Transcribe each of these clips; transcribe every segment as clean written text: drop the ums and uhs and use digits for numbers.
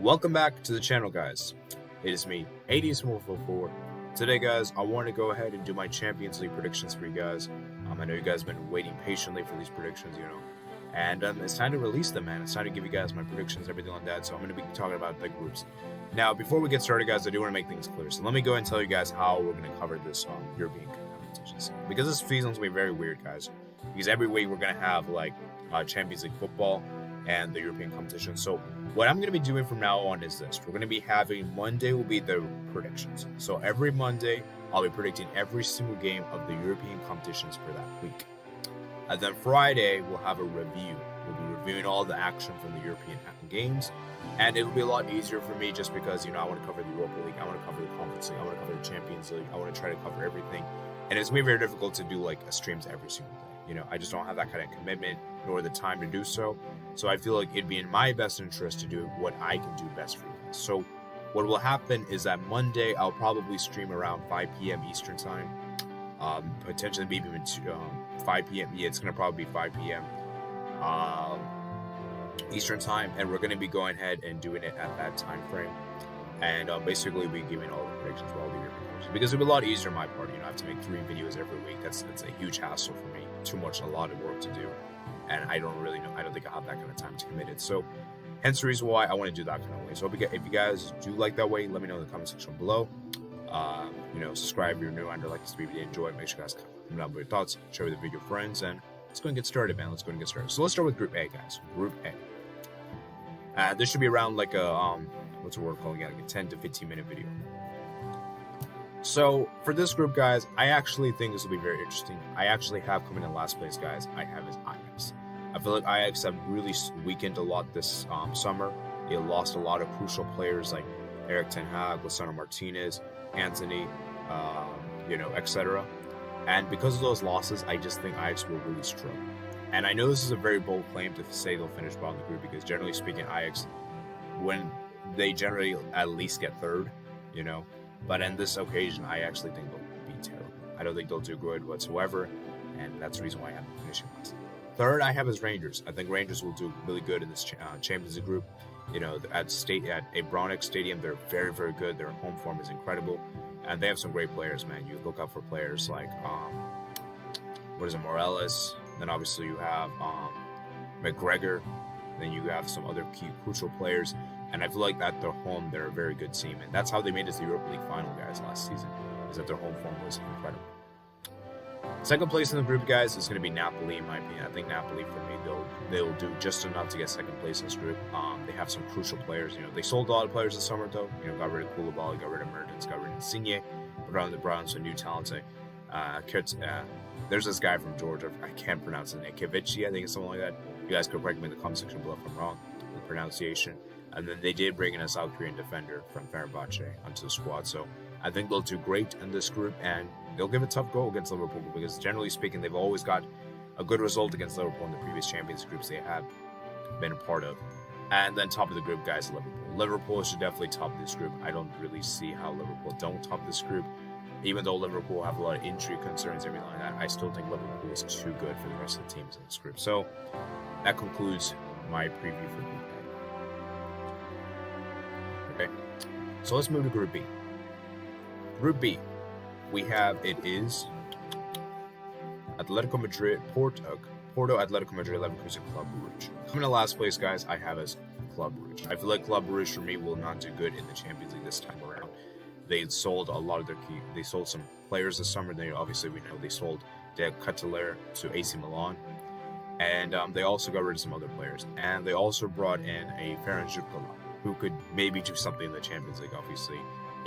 Welcome back to the channel, guys. It is me, 80small44. Today, guys, I want to go ahead and do my Champions League predictions for you guys. I know you guys have been waiting patiently for these predictions, and it's time to release them, man. It's time to give you guys my predictions, everything like that. So I'm going to be talking about the groups. Now, before we get started, guys, I do want to make things clear. So let me go and tell you guys how we're going to cover this European competitions. Because this season's going to be very weird, guys. Because every week we're going to have like Champions League football and the European competition. So what I'm going to be doing from now on is this. We're going to be having Monday will be the predictions. So every Monday, I'll be predicting every single game of the European competitions for that week. And then Friday, we'll have a review. We'll be reviewing all the action from the European games. And it'll be a lot easier for me just because, I want to cover the Europa League. I want to cover the Conference League. I want to cover the Champions League. I want to try to cover everything. And it's going to be very difficult to do like streams every single day. I just don't have that kind of commitment nor the time to do so. So I feel like it'd be in my best interest to do what I can do best for you guys. So what will happen is that Monday, I'll probably stream around 5 p.m. Eastern time. Potentially maybe even 5 p.m. Yeah, it's going to probably be 5 p.m. Eastern time. And we're going to be going ahead and doing it at that time frame. And basically be giving all the predictions for all the European games. Because it'll be a lot easier on my part. I have to make 3 videos every week. That's a huge hassle for me. Too much, a lot of work to do. And I don't really know. I don't think I have that kind of time to commit it. So, hence the reason why I want to do that kind of way. So, if you guys do like that way, let me know in the comment section below. Subscribe if you're new and like this video, enjoy it. Make sure you guys comment down with your thoughts, share the video with your friends, and let's go and get started, man. Let's go and get started. So, let's start with Group A, guys. Group A. This should be around like a what's the word called again? Like a 10 to 15 minute video. So for this group, guys, I actually think this will be very interesting. I actually have coming in last place, guys. I have is Ajax. I feel like Ajax have really weakened a lot this summer. They lost a lot of crucial players like Eric Ten Hag, Lisandro Martinez, Anthony, etc. And because of those losses, I just think Ajax will really struggle. And I know this is a very bold claim to say they'll finish bottom of the group because generally speaking, Ajax, when they generally at least get third, But in this occasion, I actually think they'll be terrible. I don't think they'll do good whatsoever, and that's the reason why I have them finishing last. Third, I have is Rangers. I think Rangers will do really good in this Champions League group. At Abronics Stadium, they're very, very good. Their home form is incredible, and they have some great players, man. You look out for players like Morales. Then obviously you have McGregor. Then you have some other key crucial players. And I feel like at their home, they're a very good team. And that's how they made it to the Europa League final, guys, last season, is that their home form was incredible. Second place in the group, guys, is going to be Napoli, in my opinion. I think Napoli, for me, they'll do just enough to get second place in this group. They have some crucial players. They sold a lot of players this summer, though. Got rid of Koulibaly, got rid of Mertens, got rid of Insigne, brought on some new talents. There's this guy from Georgia. I can't pronounce his name. Kivici, I think it's something like that. You guys could correct me in the comment section below if I'm wrong with the pronunciation. And then they did bring in a South Korean defender from Fenerbahce onto the squad. So I think they'll do great in this group, and they'll give a tough go against Liverpool because generally speaking, they've always got a good result against Liverpool in the previous Champions groups they have been a part of. And then top of the group, guys, Liverpool. Liverpool should definitely top this group. I don't really see how Liverpool don't top this group. Even though Liverpool have a lot of injury concerns, everything like that, I still think Liverpool is too good for the rest of the teams in this group. So that concludes my preview for Group A. Okay, so let's move to Group B. Group B, we have, it is Atletico Madrid, Porto, Atletico Madrid, Leverkusen, Club Brugge. Coming to last place, guys, I have as Club Brugge. I feel like Club Brugge, for me, will not do good in the Champions League this time around. They sold a lot of their key. They sold some players this summer. We know they sold De Ketelaere to AC Milan. And they also got rid of some other players. And they also brought in a Ferran Jukola, who could maybe do something in the Champions League, obviously.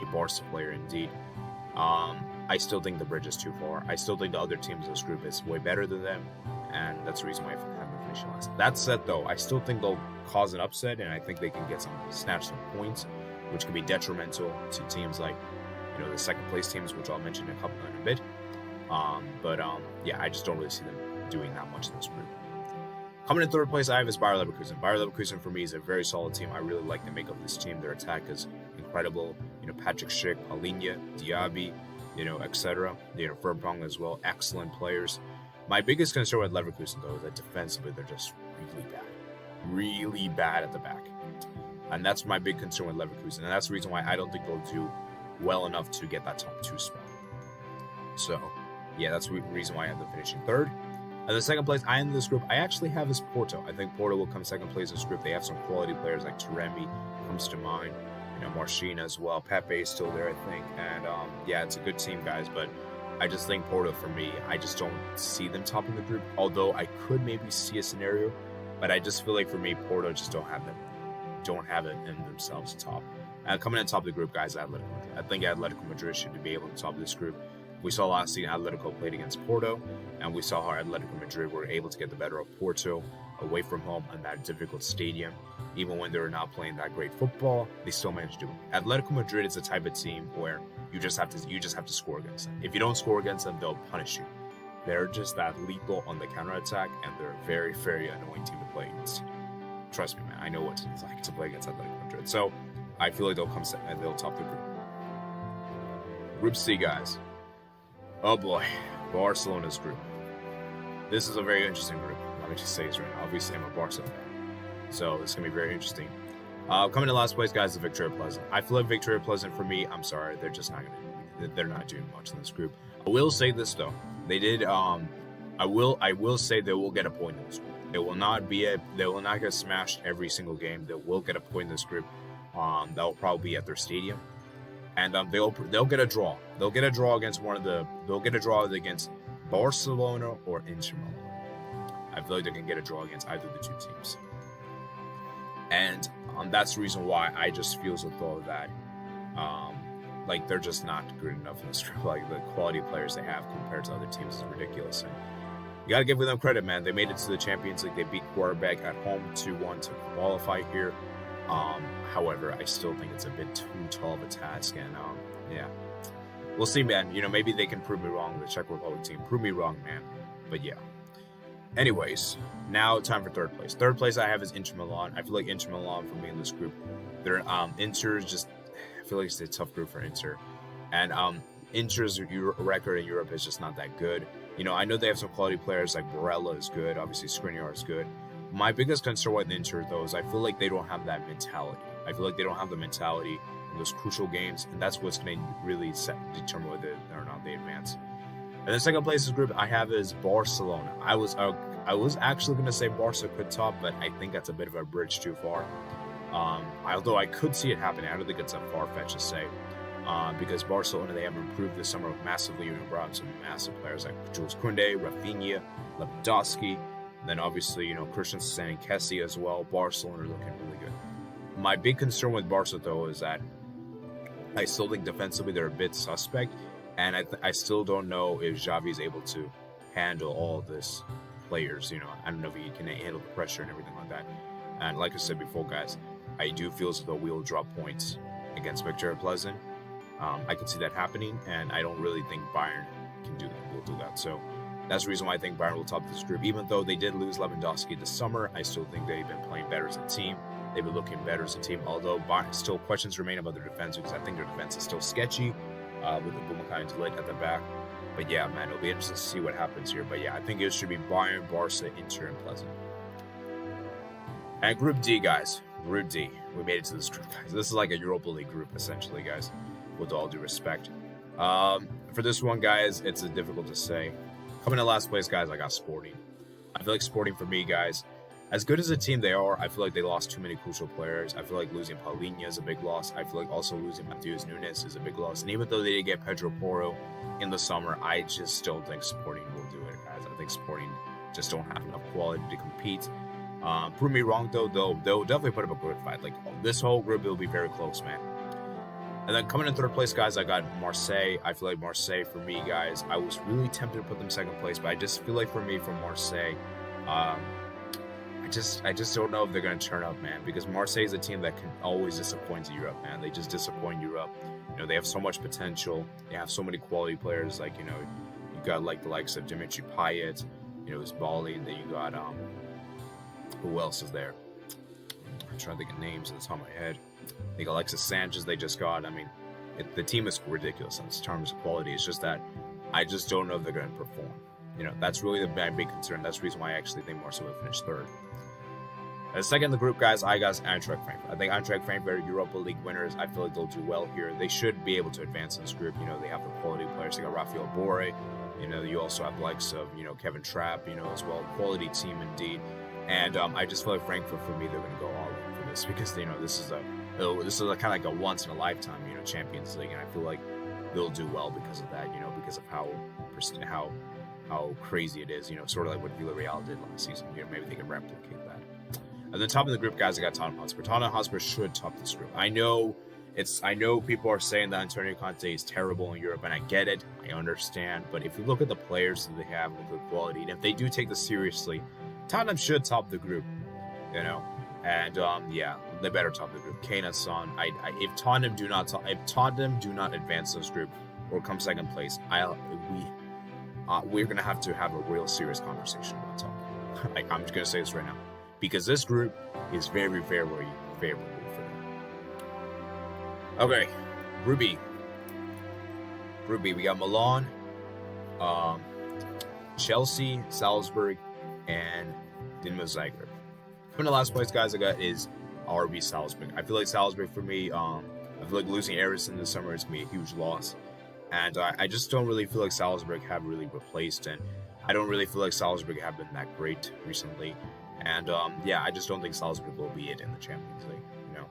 A Barca player, indeed. I still think the bridge is too far. I still think the other teams in this group is way better than them. And that's the reason why I have them finishing last. That said, though, I still think they'll cause an upset. And I think they can snatch some points, which could be detrimental to teams like, the second place teams, which I'll mention in a bit. Yeah, I just don't really see them doing that much in this group. Coming in third place, I have is Bayer Leverkusen. Bayer Leverkusen, for me, is a very solid team. I really like the makeup of this team. Their attack is incredible. Patrick Schick, Paulinho, Diaby, etc. Verbrugge as well. Excellent players. My biggest concern with Leverkusen, though, is that defensively, they're just really bad. Really bad at the back. And that's my big concern with Leverkusen. And that's the reason why I don't think they'll do well enough to get that top 2 spot. So, yeah, that's the reason why I have them finishing third. And the second place I end this group, I actually have is Porto. I think Porto will come second place in this group. They have some quality players like Taremi comes to mind. Marcin as well. Pepe is still there, I think. And, yeah, it's a good team, guys. But I just think Porto, for me, I just don't see them topping the group. Although I could maybe see a scenario. But I just feel like, for me, Porto just don't have it in themselves to top. And coming in top of the group, guys, Atletico Madrid. I think Atletico Madrid should be able to top this group. We saw last season Atletico played against Porto, and we saw how Atletico Madrid were able to get the better of Porto away from home in that difficult stadium. Even when they were not playing that great football, they still managed to do it. Atletico Madrid is a type of team where you just have to score against them. If you don't score against them, they'll punish you. They're just that lethal on the counterattack, and they're a very, very annoying team to play against. Trust me, man. I know what it's like to play against Atletico Madrid. So I feel like they'll come second and they'll top the group. Group C, guys. Oh boy, Barcelona's group. This is a very interesting group. Let me just say this right now. Obviously, I'm a Barca fan, so it's gonna be very interesting. Coming in last place, guys, is Victoria Pleasant. I feel like Victoria Pleasant, for me, I'm sorry, they're just not they're not doing much in this group. I will say this though, they did. I will say they will get a point in this group. They will not get smashed every single game. They will get a point in this group. That will probably be at their stadium. And they'll get a draw. They'll get a draw against against Barcelona or Inter Milan. I feel like they can get a draw against either of the two teams. And that's the reason why I just feel as though that like they're just not good enough in this group. Like the quality of players they have compared to other teams is ridiculous. And you gotta give them credit, man. They made it to the Champions League. They beat Quarterback at home 2-1 to qualify here. However, I still think it's a bit too tall of a task, and yeah, we'll see, man. Maybe they can prove me wrong. The Czech Republic team, prove me wrong, man. But yeah. Anyways, now time for third place. Third place I have is Inter Milan. I feel like Inter Milan for me in this group. They're Inter just. I feel like it's a tough group for Inter, and Inter's record in Europe is just not that good. I know they have some quality players like Barella is good. Obviously, Skriniar is good. My biggest concern with Inter, though, is I feel like they don't have that mentality. I feel like they don't have the mentality in those crucial games, and that's what's going to really determine whether or not they advance. And the second place in this group I have is Barcelona. I was actually going to say Barca could top, but I think that's a bit of a bridge too far. Although I could see it happening, I don't think it's that far-fetched to say. Because Barcelona, they have improved this summer massively. Brought in some massive players like Jules Koundé, Rafinha, Lewandowski. Then obviously, Christensen and Kessie as well. Barcelona are looking really good. My big concern with Barca, though, is that I still think defensively they're a bit suspect. And I still don't know if Xavi is able to handle all of this players. I don't know if he can handle the pressure and everything like that. And like I said before, guys, I do feel as though we will drop points against Victoria Pleasant. I can see that happening, and I don't really think Bayern can do that. Will do that. So that's the reason why I think Bayern will top this group. Even though they did lose Lewandowski this summer, I still think they've been playing better as a team. They've been looking better as a team. Although still questions remain about their defense, because I think their defense is still sketchy with the Boubacar and Delit at the back. But yeah, man, it'll be interesting to see what happens here. But yeah, I think it should be Bayern, Barca, Inter, and Pleasant. And Group D, guys. Group D. We made it to this group, guys. This is like a Europa League group, essentially, guys, with all due respect. For this one, guys, it's difficult to say. Coming in last place, guys, I got Sporting. I feel like Sporting, for me, guys, as good as a team they are, I feel like they lost too many crucial players. I feel like losing Paulinho is a big loss. I feel like also losing Matheus Nunes is a big loss. And even though they did get Pedro Porro in the summer, I just don't think Sporting will do it, guys. I think Sporting just don't have enough quality to compete. Prove me wrong, though. They'll definitely put up a good fight. Like, this whole group will be very close, man. And then coming in third place, guys, I got Marseille. I feel like Marseille, for me, guys, I was really tempted to put them second place, but I just feel like for me, from Marseille, I just don't know if they're going to turn up, man, because Marseille is a team that can always disappoint in Europe, man. They just disappoint Europe. They have so much potential. They have so many quality players, like, you got, like, the likes of Dimitri Payet, who's balling, and then you got, who else is there? I'm trying to think of names in the top of my head. I think Alexis Sanchez they just got. I mean, the team is ridiculous in terms of quality. It's just that I just don't know if they're going to perform. That's really my big concern. That's the reason why I actually think Marseille will finish third. Second in the group, guys, I got Eintracht Frankfurt. I think Eintracht Frankfurt, Europa League winners. I feel like they'll do well here. They should be able to advance in this group. You know, they have the quality players. They got Rafael Borre. You know, you also have the likes of, you know, Kevin Trapp, you know, as well. Quality team indeed. And I just feel like Frankfurt, for me, they're going to go all in for this because, you know, this is a kind of like a once in a lifetime, you know, Champions League. And I feel like they'll do well because of that, you know, because of how crazy it is, you know, sort of like what Villarreal did last season. You know, maybe they can replicate that. At the top of the group, guys, I got Tottenham Hotspur. Tottenham Hotspur should top this group. I know people are saying that Antonio Conte is terrible in Europe, and I get it. I understand. But if you look at the players that they have with the quality, and if they do take this seriously, Tottenham should top the group, you know. And yeah, they better top the group. Kane and Son. If Tottenham do not advance this group or come second place, we're gonna have to have a real serious conversation about Tottenham. Like, I'm just gonna say this right now, because this group is very, very favorable for them. Okay, Group B, we got Milan, Chelsea, Salzburg, and Dinamo Zagreb. Coming to last place, guys, I got is RB Salzburg. I feel like Salzburg, for me, I feel like losing Ericsson this summer is going to be a huge loss. And I just don't really feel like Salzburg have really replaced, and I don't really feel like Salzburg have been that great recently. And yeah, I just don't think Salzburg will be it in the Champions League, you know.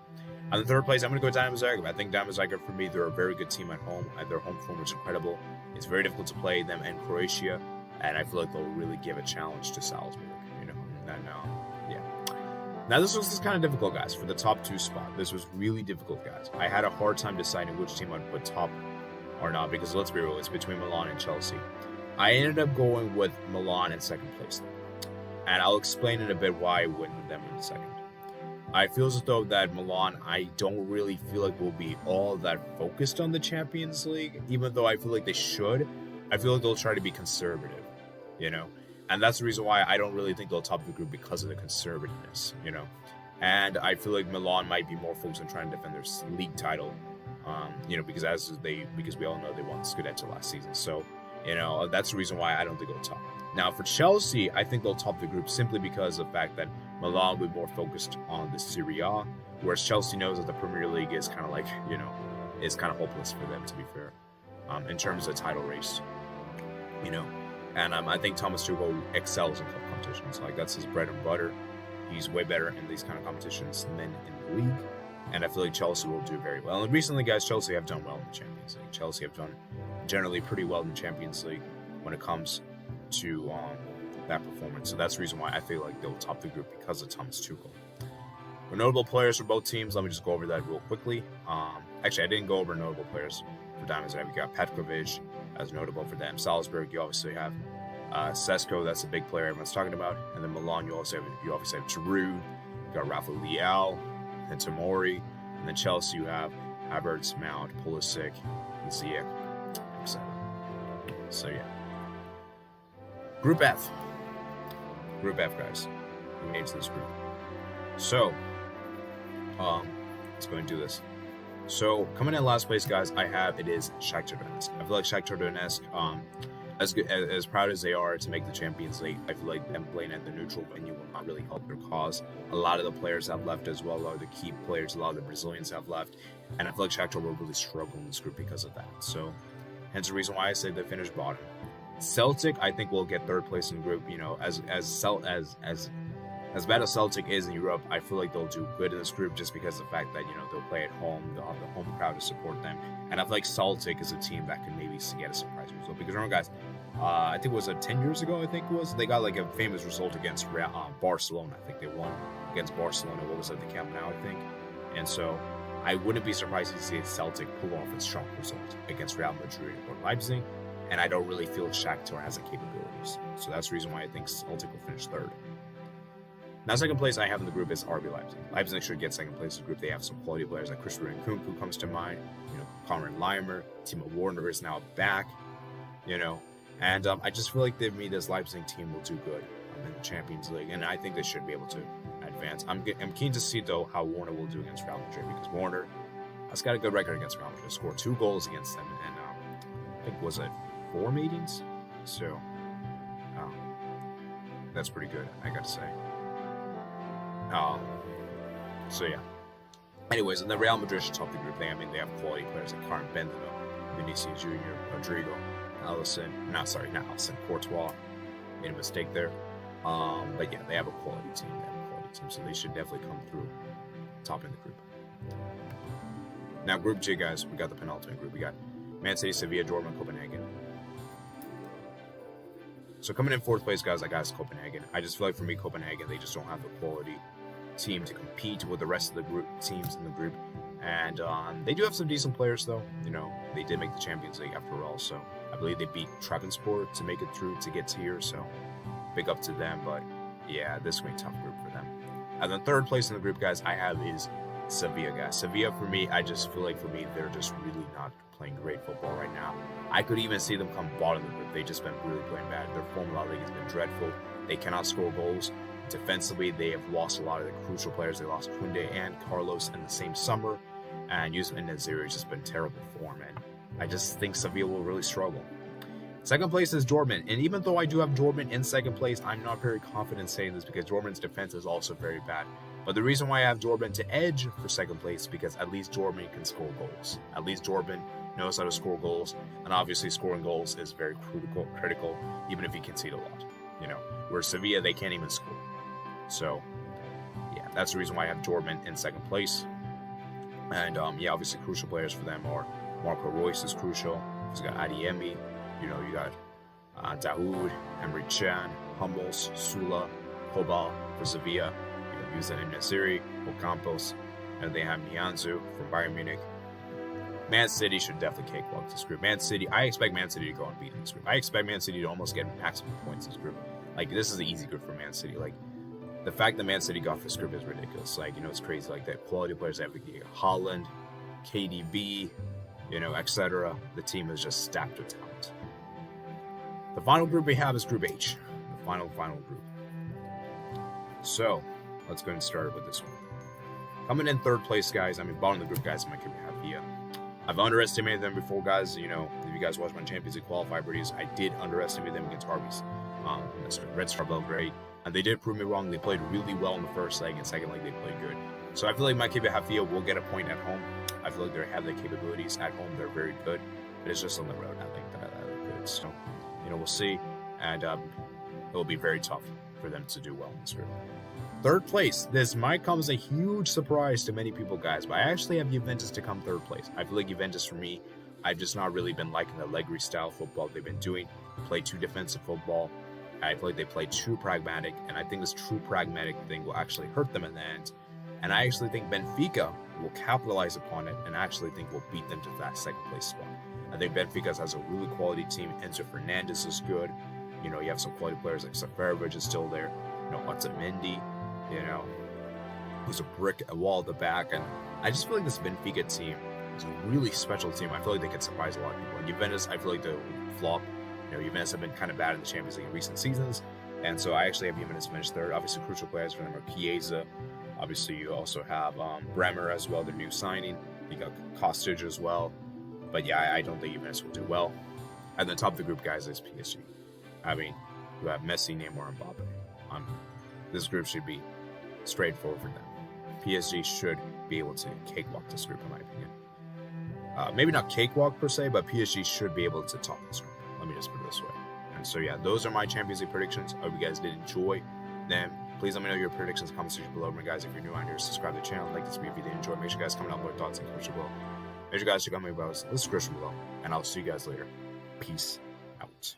On the third place, I'm going to go Dinamo Zagreb. I think Dinamo Zagreb, for me, they're a very good team at home. Their home form is incredible. It's very difficult to play them in Croatia, and I feel like they'll really give a challenge to Salzburg, you know. And yeah. Now, this was kind of difficult, guys, for the top 2 spot. This was really difficult, guys. I had a hard time deciding which team I'd put top or not, because let's be real, it's between Milan and Chelsea. I ended up going with Milan in second place, though. And I'll explain in a bit why I went with them in second. I feel as though that Milan, I don't really feel like will be all that focused on the Champions League, even though I feel like they should. I feel like they'll try to be conservative, you know? And that's the reason why I don't really think they'll top the group, because of the conservativeness, you know? And I feel like Milan might be more focused on trying to defend their league title, you know, because we all know they won Scudetto last season. So, you know, that's the reason why I don't think they'll top. Now, for Chelsea, I think they'll top the group simply because of the fact that Milan will be more focused on the Serie A, whereas Chelsea knows that the Premier League is kind of like, you know, is kind of hopeless for them, to be fair, in terms of the title race, you know. And I think Thomas Tuchel excels in cup competitions. Like, that's his bread and butter. He's way better in these kind of competitions than in the league. And I feel like Chelsea will do very well. And recently, guys, Chelsea have done well in the Champions League. Chelsea have done generally pretty well in the Champions League when it comes to that performance. So that's the reason why I feel like they'll top the group, because of Thomas Tuchel. For notable players for both teams, let me just go over that real quickly. Actually, I didn't go over notable players for Dinamo Zagreb. We got Petkovic as notable for them. Salzburg, you obviously have Sesko, that's a big player everyone's talking about. And then Milan, you obviously have Giroud, you got Rafael Leao, and Tomori. And then Chelsea, you have Havertz, Mount, Pulisic, and Ziyech, etc. So yeah. Group F, guys. We made it to this group. So, let's go and do this. So, coming in last place, guys, it is Shakhtar Donetsk. I feel like Shakhtar Donetsk, as proud as they are to make the Champions League, I feel like them playing at the neutral venue will not really help their cause. A lot of the players have left as well. A lot of the key players, a lot of the Brazilians have left. And I feel like Shakhtar will really struggle in this group because of that. So, hence the reason why I say they finished bottom. Celtic, I think, will get third place in the group. You know, as bad as Celtic is in Europe, I feel like they'll do good in this group just because of the fact that, you know, they'll play at home, they'll have the home crowd to support them, and I feel like Celtic is a team that can maybe get a surprise result. Because remember, guys, I think it was 10 years ago. I think it was they got like a famous result against Barcelona. I think they won against Barcelona. What was it, the Camp Nou, I think. And so I wouldn't be surprised to see Celtic pull off a strong result against Real Madrid or Leipzig. And I don't really feel Shakhtar has the capabilities. So that's the reason why I think Celtic will finish third. Now, second place I have in the group is RB Leipzig. Leipzig should get second place in the group. They have some quality players like Christopher Nkunku comes to mind. You know, Conrad Leimer, Timo Werner is now back. You know, and I just feel like this Leipzig team will do good in the Champions League, and I think they should be able to advance. I'm keen to see though how Werner will do against Real Madrid, because Werner has got a good record against Real Madrid. Scored 2 goals against them, and I think was it 4 meetings. So that's pretty good, I got to say. Um, so yeah. Anyways, and the Real Madrid should top the group. They have quality players like Karim Benzema, Vinicius Jr., Rodrigo, Courtois. Made a mistake there. But yeah, they have a quality team. So they should definitely come through topping the group. Now, Group G, guys, we got the penultimate group. We got Man City, Sevilla, Dortmund, Copenhagen. So coming in fourth place, guys, I got Copenhagen. I just feel like for me, Copenhagen, they just don't have the quality team to compete with the rest of the group teams in the group. And they do have some decent players, though. You know, they did make the Champions League after all. So I believe they beat Trabzonspor to make it through to get here. So big up to them. But yeah, this is going to be a tough group for them. And then third place in the group, guys, I have is Sevilla, guys. Sevilla, for me, I just feel like for me, they're just really not playing great football right now. I could even see them come bottom of the group. They've just been really playing bad. Their form in La Liga has been dreadful. They cannot score goals. Defensively, they have lost a lot of the crucial players. They lost Koundé and Carlos in the same summer. And Yusuf Naziri has just been terrible form. And I just think Sevilla will really struggle. Second place is Dortmund. And even though I do have Dortmund in second place, I'm not very confident saying this because Dortmund's defense is also very bad. But the reason why I have Dortmund to edge for second place is because at least Dortmund can score goals. At least Dortmund knows how to score goals. And obviously scoring goals is very critical, even if you concede a lot. You know, where Sevilla, they can't even score. So, yeah, that's the reason why I have Dortmund in second place. And, yeah, obviously crucial players for them are Marco Reus is crucial. He's got Adeyemi. You know, you got Dahoud, Emre Can, Hummels, Sula, Kobal for Sevilla. You know, Yusuf Naziri, Ocampos, and they have Nianzou from Bayern Munich. Man City should definitely cakewalk this group. I expect Man City to go unbeaten in this group. I expect Man City to almost get maximum points in this group. Like, this is an easy group for Man City. Like, the fact that Man City got this group is ridiculous. Like, you know, it's crazy. Like, the quality players they have, Haaland, KDB, you know, etc. The team is just stacked with talent. The final group we have is Group H. The final group. So, let's go and start with this one. Coming in third place, guys. I mean, bottom of the group, guys, I might have Villa. I've underestimated them before, guys. You know, if you guys watch my Champions League qualifier videos, I did underestimate them against Arby's. Red Star Belgrade. And they did prove me wrong. They played really well in the first leg, and second leg they played good. So I feel like Maccabi Haifa will get a point at home. I feel like they have the capabilities at home. They're very good, but it's just on the road. I think that they're good. So, you know, we'll see, and it will be very tough for them to do well in this group. Third place. This might come as a huge surprise to many people, guys, but I actually have Juventus to come third place. I feel like Juventus, for me, I've just not really been liking the Allegri style football they've been doing. Play too defensive football. I feel like they play too pragmatic, and I think this true pragmatic thing will actually hurt them in the end. And I actually think Benfica will capitalize upon it, and actually think will beat them to that second place spot. I think Benfica has a really quality team. Enzo Fernandez is good. You know, you have some quality players like Seferovic is still there. You know, Otamendi, you know, who's a brick wall at the back. And I just feel like this Benfica team is a really special team. I feel like they can surprise a lot of people. And Juventus, I feel like they'll flop. You know, Juventus have been kind of bad in the Champions League in recent seasons. And so I actually have Juventus finished third. Obviously, crucial players for them are Chiesa. Obviously, you also have Bremer as well, their new signing. You got Kostic as well. But yeah, I don't think Juventus will do well. And the top of the group, guys, is PSG. I mean, you have Messi, Neymar, and Mbappe. This group should be straightforward for them. PSG should be able to cakewalk this group, in my opinion. Maybe not cakewalk per se, but PSG should be able to top this group. Let me just put it this way. And so, yeah, those are my Champions League predictions. I hope you guys did enjoy them. Please let me know your predictions in the comment section below. And guys, if you're new on here, subscribe to the channel, like this video if you did enjoy. Make sure you guys comment out more thoughts and comments below. Make sure you guys check out my videos, the description below. And I'll see you guys later. Peace out.